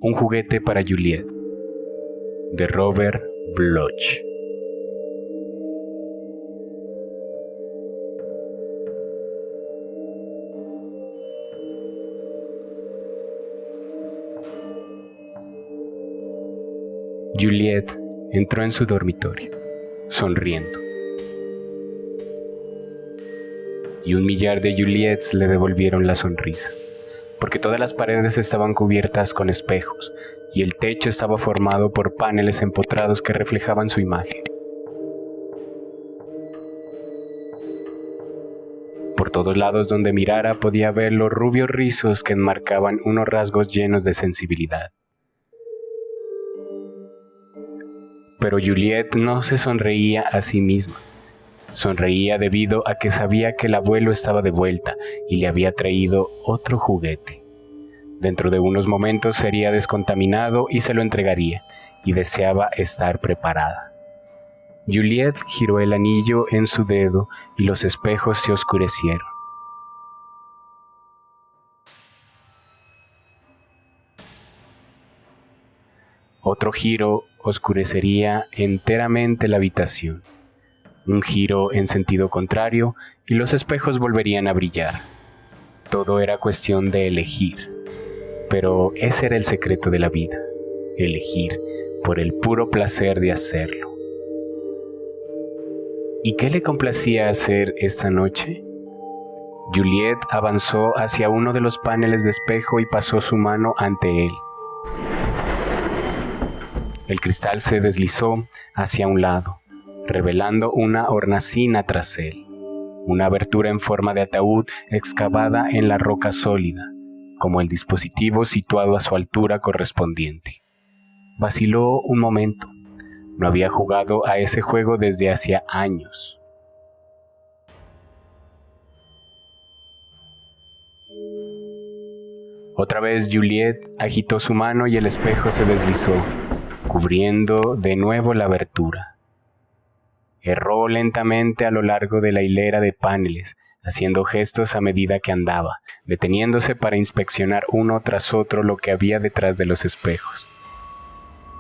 Un juguete para Juliet, de Robert Bloch. Juliet entró en su dormitorio, sonriendo. Y 1.000.000 de Juliets le devolvieron la sonrisa, porque todas las paredes estaban cubiertas con espejos y el techo estaba formado por paneles empotrados que reflejaban su imagen. Por todos lados donde mirara podía ver los rubios rizos que enmarcaban unos rasgos llenos de sensibilidad. Pero Juliet no se sonreía a sí misma. Sonreía debido a que sabía que el abuelo estaba de vuelta y le había traído otro juguete. Dentro de unos momentos sería descontaminado y se lo entregaría, y deseaba estar preparada. Juliet giró el anillo en su dedo y los espejos se oscurecieron. Otro giro oscurecería enteramente la habitación. Un giro en sentido contrario y los espejos volverían a brillar. Todo era cuestión de elegir. Pero ese era el secreto de la vida, elegir por el puro placer de hacerlo. ¿Y qué le complacía hacer esta noche? Juliet avanzó hacia uno de los paneles de espejo y pasó su mano ante él. El cristal se deslizó hacia un lado, revelando una hornacina tras él, una abertura en forma de ataúd excavada en la roca sólida, como el dispositivo situado a su altura correspondiente. Vaciló un momento. No había jugado a ese juego desde hacía años. Otra vez Juliet agitó su mano y el espejo se deslizó, cubriendo de nuevo la abertura. Erró lentamente a lo largo de la hilera de paneles, haciendo gestos a medida que andaba, deteniéndose para inspeccionar uno tras otro lo que había detrás de los espejos.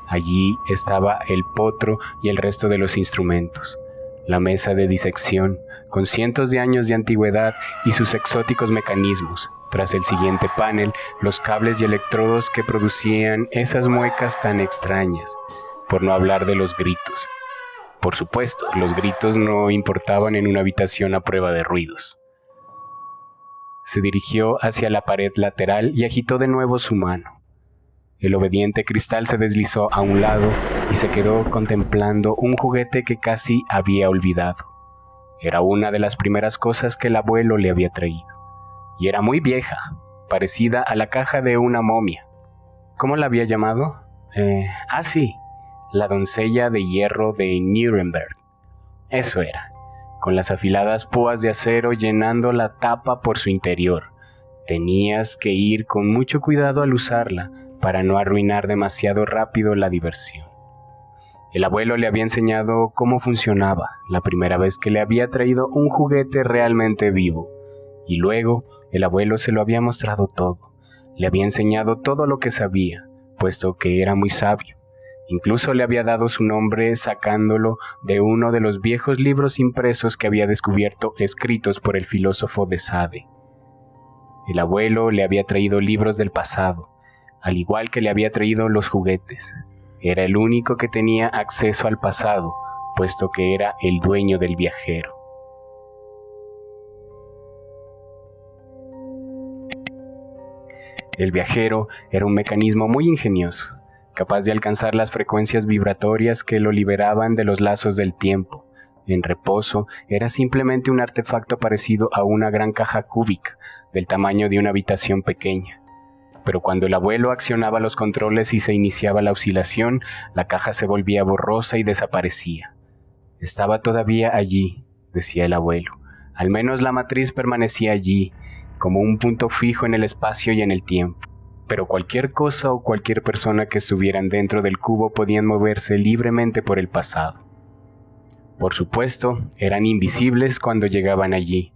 Allí estaba el potro y el resto de los instrumentos, la mesa de disección, con cientos de años de antigüedad y sus exóticos mecanismos. Tras el siguiente panel, los cables y electrodos que producían esas muecas tan extrañas, por no hablar de los gritos. Por supuesto, los gritos no importaban en una habitación a prueba de ruidos. Se dirigió hacia la pared lateral y agitó de nuevo su mano. El obediente cristal se deslizó a un lado y se quedó contemplando un juguete que casi había olvidado. Era una de las primeras cosas que el abuelo le había traído. Y era muy vieja, parecida a la caja de una momia. ¿Cómo la había llamado? Sí, la doncella de hierro de Nuremberg. Eso era, con las afiladas púas de acero llenando la tapa por su interior. Tenías que ir con mucho cuidado al usarla para no arruinar demasiado rápido la diversión. El abuelo le había enseñado cómo funcionaba la primera vez que le había traído un juguete realmente vivo. Y luego el abuelo se lo había mostrado todo. Le había enseñado todo lo que sabía, puesto que era muy sabio. Incluso le había dado su nombre sacándolo de uno de los viejos libros impresos que había descubierto escritos por el filósofo de Sade. El abuelo le había traído libros del pasado, al igual que le había traído los juguetes. Era el único que tenía acceso al pasado, puesto que era el dueño del viajero. El viajero era un mecanismo muy ingenioso, capaz de alcanzar las frecuencias vibratorias que lo liberaban de los lazos del tiempo. En reposo, era simplemente un artefacto parecido a una gran caja cúbica, del tamaño de una habitación pequeña. Pero cuando el abuelo accionaba los controles y se iniciaba la oscilación, la caja se volvía borrosa y desaparecía. Estaba todavía allí, decía el abuelo. Al menos la matriz permanecía allí, como un punto fijo en el espacio y en el tiempo. Pero cualquier cosa o cualquier persona que estuvieran dentro del cubo podían moverse libremente por el pasado. Por supuesto, eran invisibles cuando llegaban allí,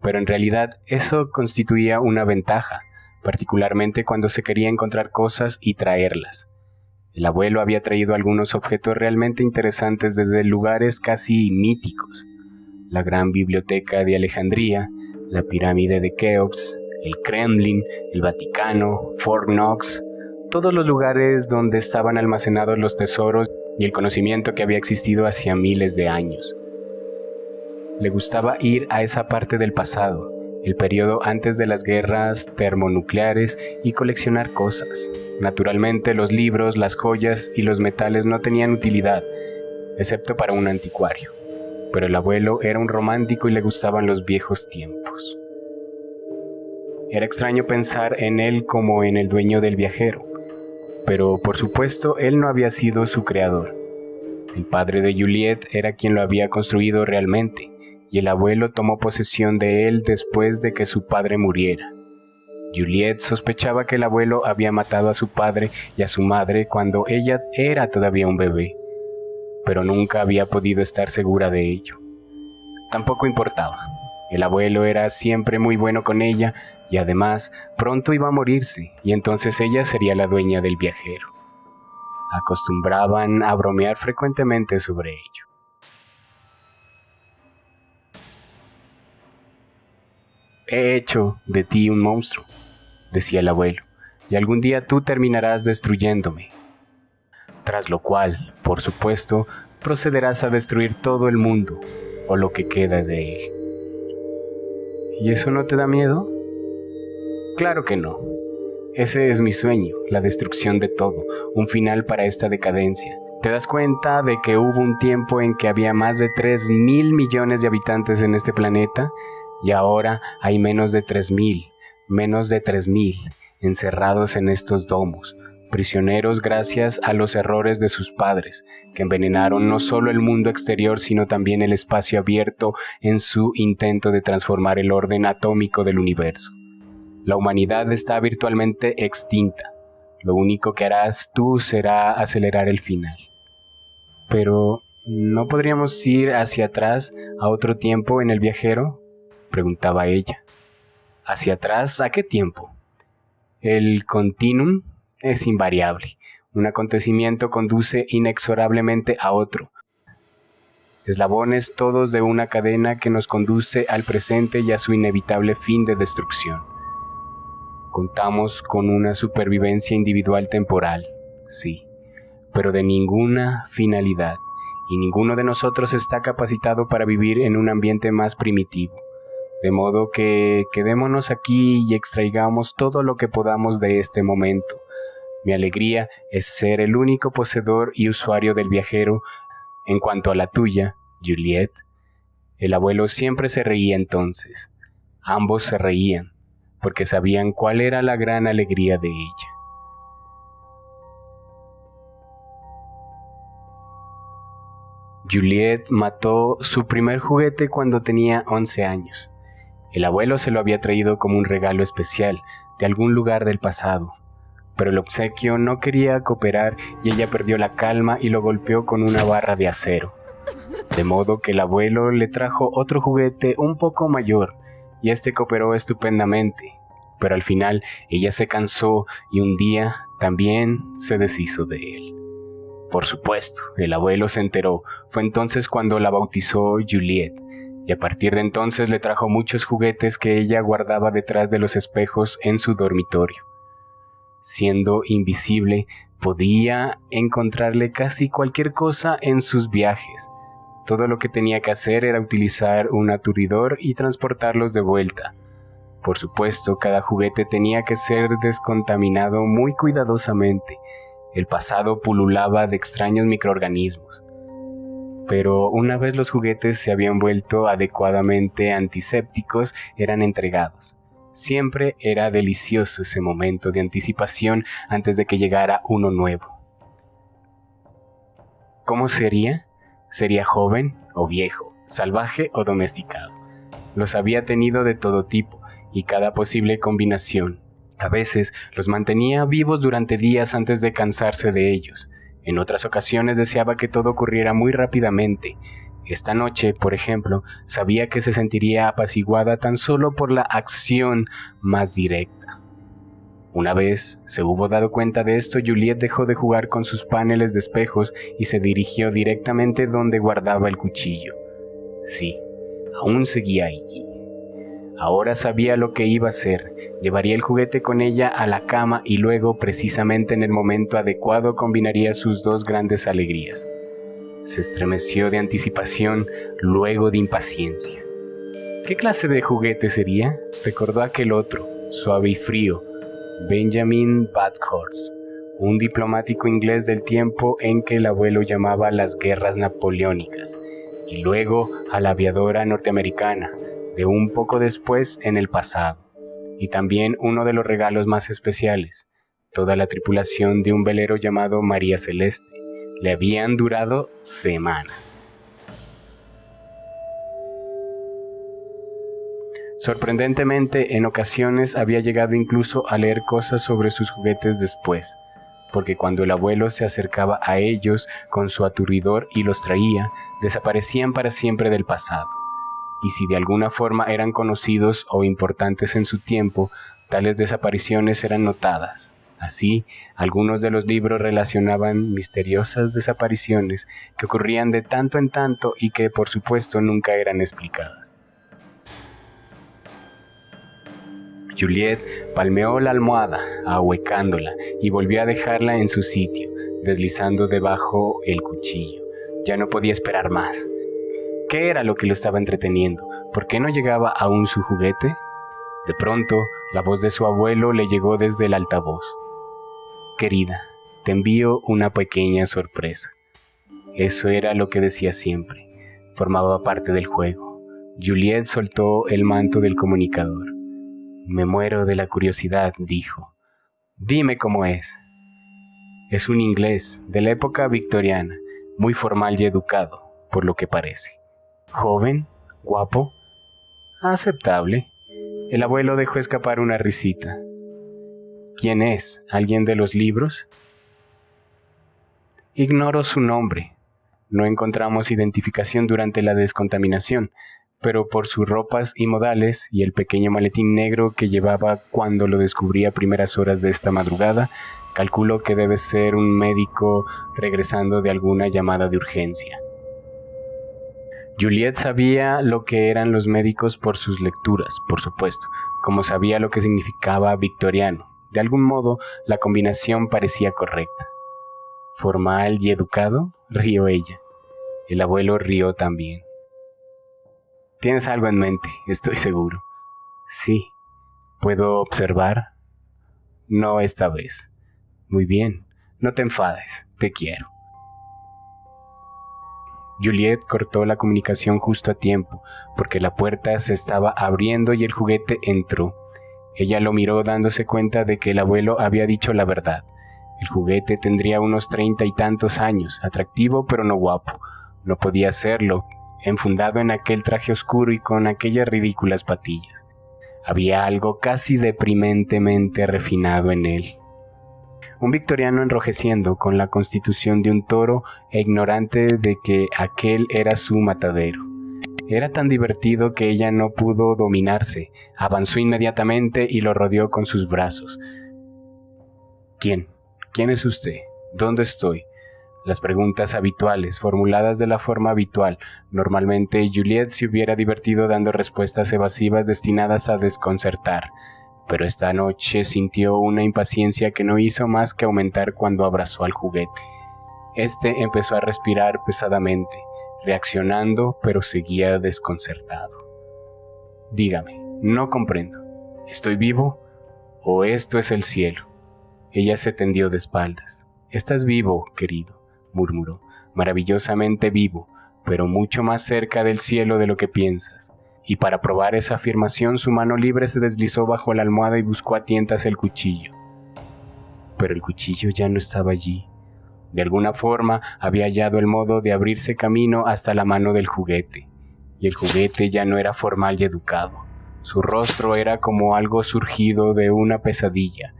pero en realidad eso constituía una ventaja, particularmente cuando se quería encontrar cosas y traerlas. El abuelo había traído algunos objetos realmente interesantes desde lugares casi míticos: la gran biblioteca de Alejandría, la pirámide de Keops, el Kremlin, el Vaticano, Fort Knox, todos los lugares donde estaban almacenados los tesoros y el conocimiento que había existido hacía miles de años. Le gustaba ir a esa parte del pasado, el periodo antes de las guerras termonucleares, y coleccionar cosas. Naturalmente, los libros, las joyas y los metales no tenían utilidad, excepto para un anticuario. Pero el abuelo era un romántico y le gustaban los viejos tiempos. Era extraño pensar en él como en el dueño del viajero, pero por supuesto él no había sido su creador. El padre de Juliet era quien lo había construido realmente, y el abuelo tomó posesión de él después de que su padre muriera. Juliet sospechaba que el abuelo había matado a su padre y a su madre cuando ella era todavía un bebé, pero nunca había podido estar segura de ello. Tampoco importaba. El abuelo era siempre muy bueno con ella y además pronto iba a morirse, y entonces ella sería la dueña del viajero. Acostumbraban a bromear frecuentemente sobre ello. «He hecho de ti un monstruo», decía el abuelo, «y algún día tú terminarás destruyéndome. Tras lo cual, por supuesto, procederás a destruir todo el mundo, o lo que queda de él». ¿Y eso no te da miedo? Claro que no. Ese es mi sueño, la destrucción de todo, un final para esta decadencia. ¿Te das cuenta de que hubo un tiempo en que había más de 3.000 millones de habitantes en este planeta? Y ahora hay menos de 3.000, encerrados en estos domos, prisioneros gracias a los errores de sus padres, que envenenaron no solo el mundo exterior, sino también el espacio abierto en su intento de transformar el orden atómico del universo. La humanidad está virtualmente extinta. Lo único que harás tú será acelerar el final. Pero, ¿no podríamos ir hacia atrás a otro tiempo en el viajero?, preguntaba ella. ¿Hacia atrás? ¿A qué tiempo? El continuum es invariable. Un acontecimiento conduce inexorablemente a otro. Eslabones todos de una cadena que nos conduce al presente y a su inevitable fin de destrucción. Contamos con una supervivencia individual temporal, sí, pero de ninguna finalidad, y ninguno de nosotros está capacitado para vivir en un ambiente más primitivo. De modo que quedémonos aquí y extraigamos todo lo que podamos de este momento. Mi alegría es ser el único poseedor y usuario del viajero. En cuanto a la tuya, Juliet». El abuelo siempre se reía entonces. Ambos se reían, porque sabían cuál era la gran alegría de ella. Juliet mató su primer juguete cuando tenía 11 años. El abuelo se lo había traído como un regalo especial de algún lugar del pasado, pero el obsequio no quería cooperar y ella perdió la calma y lo golpeó con una barra de acero. De modo que el abuelo le trajo otro juguete un poco mayor y este cooperó estupendamente, pero al final ella se cansó y un día también se deshizo de él. Por supuesto, el abuelo se enteró. Fue entonces cuando la bautizó Juliet, y a partir de entonces le trajo muchos juguetes que ella guardaba detrás de los espejos en su dormitorio. Siendo invisible, podía encontrarle casi cualquier cosa en sus viajes. Todo lo que tenía que hacer era utilizar un aturdidor y transportarlos de vuelta. Por supuesto, cada juguete tenía que ser descontaminado muy cuidadosamente. El pasado pululaba de extraños microorganismos. Pero una vez los juguetes se habían vuelto adecuadamente antisépticos, eran entregados. Siempre era delicioso ese momento de anticipación antes de que llegara uno nuevo. ¿Cómo sería? ¿Sería joven o viejo, salvaje o domesticado? Los había tenido de todo tipo y cada posible combinación. A veces los mantenía vivos durante días antes de cansarse de ellos. En otras ocasiones deseaba que todo ocurriera muy rápidamente. Esta noche, por ejemplo, sabía que se sentiría apaciguada tan solo por la acción más directa. Una vez se hubo dado cuenta de esto, Juliet dejó de jugar con sus paneles de espejos y se dirigió directamente donde guardaba el cuchillo. Sí, aún seguía allí. Ahora sabía lo que iba a hacer. Llevaría el juguete con ella a la cama y luego, precisamente en el momento adecuado, combinaría sus dos grandes alegrías. Se estremeció de anticipación, luego de impaciencia. ¿Qué clase de juguete sería? Recordó aquel otro, suave y frío, Benjamin Bathurst, un diplomático inglés del tiempo en que el abuelo llamaba las guerras napoleónicas, y luego a la aviadora norteamericana, de un poco después en el pasado, y también uno de los regalos más especiales, toda la tripulación de un velero llamado María Celeste. Le habían durado semanas. Sorprendentemente, en ocasiones había llegado incluso a leer cosas sobre sus juguetes después, porque cuando el abuelo se acercaba a ellos con su aturdidor y los traía, desaparecían para siempre del pasado. Y si de alguna forma eran conocidos o importantes en su tiempo, tales desapariciones eran notadas. Así, algunos de los libros relacionaban misteriosas desapariciones que ocurrían de tanto en tanto y que, por supuesto, nunca eran explicadas. Juliet palmeó la almohada, ahuecándola, y volvió a dejarla en su sitio, deslizando debajo el cuchillo. Ya no podía esperar más. ¿Qué era lo que lo estaba entreteniendo? ¿Por qué no llegaba aún su juguete? De pronto, la voz de su abuelo le llegó desde el altavoz. Querida, te envío una pequeña sorpresa. Eso era lo que decía siempre. Formaba parte del juego. Juliet soltó el manto del comunicador. Me muero de la curiosidad, dijo. Dime cómo es. Es un inglés de la época victoriana, muy formal y educado, por lo que parece. Joven, guapo, aceptable. El abuelo dejó escapar una risita. ¿Quién es? ¿Alguien de los libros? Ignoro su nombre. No encontramos identificación durante la descontaminación, pero por sus ropas y modales y el pequeño maletín negro que llevaba cuando lo descubrí a primeras horas de esta madrugada, calculo que debe ser un médico regresando de alguna llamada de urgencia. Juliet sabía lo que eran los médicos por sus lecturas, por supuesto, como sabía lo que significaba victoriano. De algún modo, la combinación parecía correcta. ¿Formal y educado?, rió ella. El abuelo rió también. Tienes algo en mente, estoy seguro. Sí. ¿Puedo observar? No esta vez. Muy bien, no te enfades, te quiero. Juliet cortó la comunicación justo a tiempo, porque la puerta se estaba abriendo y el juguete entró. Ella lo miró dándose cuenta de que el abuelo había dicho la verdad. El juguete tendría unos 30 y tantos años, atractivo pero no guapo. No podía serlo, enfundado en aquel traje oscuro y con aquellas ridículas patillas. Había algo casi deprimentemente refinado en él. Un victoriano enrojeciendo con la constitución de un toro e ignorante de que aquel era su matadero. Era tan divertido que ella no pudo dominarse. Avanzó inmediatamente y lo rodeó con sus brazos. ¿Quién? ¿Quién es usted? ¿Dónde estoy? Las preguntas habituales, formuladas de la forma habitual. Normalmente Juliet se hubiera divertido dando respuestas evasivas destinadas a desconcertar. Pero esta noche sintió una impaciencia que no hizo más que aumentar cuando abrazó al juguete. Este empezó a respirar pesadamente, reaccionando, pero seguía desconcertado. Dígame, no comprendo. ¿Estoy vivo? ¿O esto es el cielo? Ella se tendió de espaldas. Estás vivo, querido, murmuró, maravillosamente vivo, pero mucho más cerca del cielo de lo que piensas. Y para probar esa afirmación, su mano libre se deslizó bajo la almohada y buscó a tientas el cuchillo. Pero el cuchillo ya no estaba allí. De alguna forma había hallado el modo de abrirse camino hasta la mano del juguete. Y el juguete ya no era formal y educado. Su rostro era como algo surgido de una pesadilla.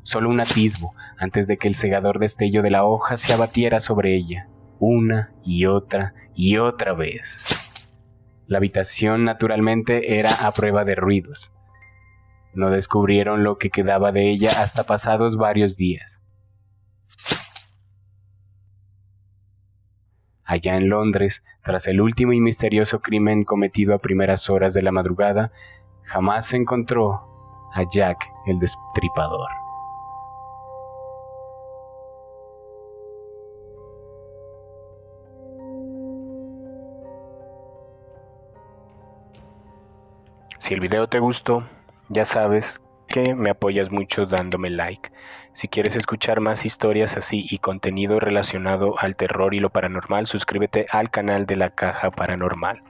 Solo un atisbo antes de que el cegador destello de la hoja se abatiera sobre ella. Una y otra y otra vez. La habitación naturalmente era a prueba de ruidos. No descubrieron lo que quedaba de ella hasta pasados varios días. Allá en Londres, tras el último y misterioso crimen cometido a primeras horas de la madrugada, jamás se encontró a Jack el Destripador. Si el video te gustó, ya sabes que me apoyas mucho dándome like. Si quieres escuchar más historias así y contenido relacionado al terror y lo paranormal, suscríbete al canal de La Caja Paranormal.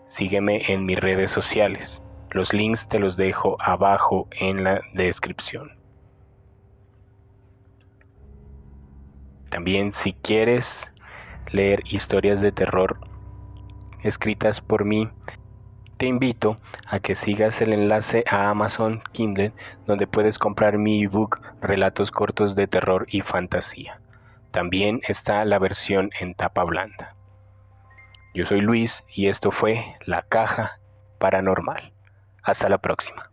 Sígueme en mis redes sociales. Los links te los dejo abajo en la descripción. También, si quieres leer historias de terror escritas por mí, te invito a que sigas el enlace a Amazon Kindle, donde puedes comprar mi ebook Relatos cortos de terror y fantasía. También está la versión en tapa blanda. Yo soy Luis y esto fue La Caja Paranormal. Hasta la próxima.